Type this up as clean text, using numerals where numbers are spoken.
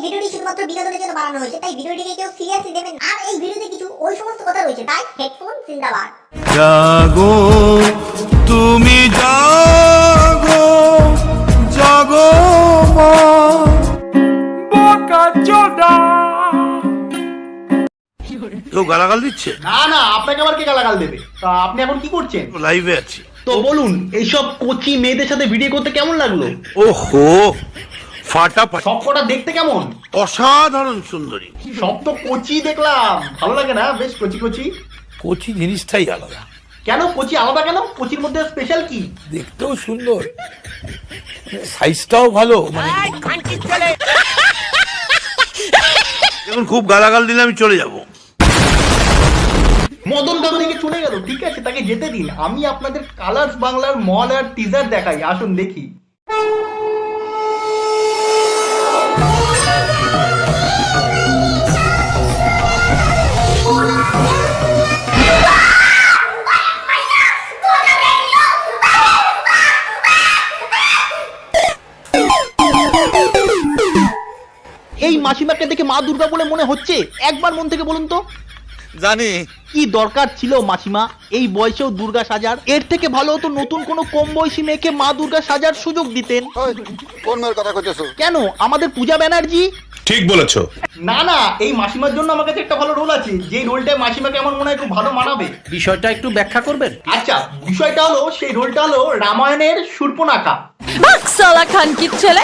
ভিডিওটি শুধুমাত্র বিনোদনের জন্য বানানো হয়েছে, তাই ভিডিওটিকে কেউ সিরিয়াসলি নেবেন না। আর এই ভিডিওতে কিছু ওই সমস্ত কথা রয়েছে, তাই হেডফোন জিন্দাবাদ। জাগো তুমি জাগো জাগো মা বোকাচোদা। কেউ গালাগাল দিচ্ছে? না না, আপনাকে আবার কে গালাগাল দেবে? তা আপনি এখন কি করছেন? লাইভে আছি। তো বলুন, এইসব কোচি মেয়েদের সাথে ভিডিও করতে কেমন লাগলো? ওহো, ফাটাফাটি, সব কটা দেখতে কেমন? অসাধারণ সুন্দরী। সব তো কোচি দেখলাম, ভালো লাগে না? বেশ কচি কচি। কোচি জিনিসটাই আলাদা। কেন কোচি আলাদা কেন? কোচির মধ্যে স্পেশাল কি? দেখতেও সুন্দর, সাইজটাও ভালো। এখন খুব গালাগাল দিলে আমি চলে যাব। মদন কাকু থেকে চলে গেল, ঠিক আছে, তাকে যেতে দিন। আমি আপনাদের কালার্স বাংলার মল আর টিজার দেখাই, আসুন দেখি। এই মাসিমাকে দেখে মা দুর্গা বলে মনে হচ্ছে? একবার মন থেকে বলুন তো। জানি কি দরকার ছিল মাসিমা এই বয়সেও দুর্গা সাজার? এর থেকে ভালো হতো নতুন কোনো কম বয়সী মেয়েকে মা দুর্গা সাজার সুযোগ দিতেন। কোন মেয়ের কথা কইতেছো? কেন, আমাদের পূজা ব্যানার্জি? ঠিক বলেছো। না না, এই মাসিমার জন্য আমার কাছে একটা ভালো রোল আছে, যে রোলটায় মাসিমাকে আমার মনে হয় খুব ভালো মানাবে। বিষয়টা একটু ব্যাখ্যা করবেন? আচ্ছা, বিষয়টা হলো, সেই রোলটা হলো রামায়ণের শূর্পণখা। সালা খানকির ছেলে।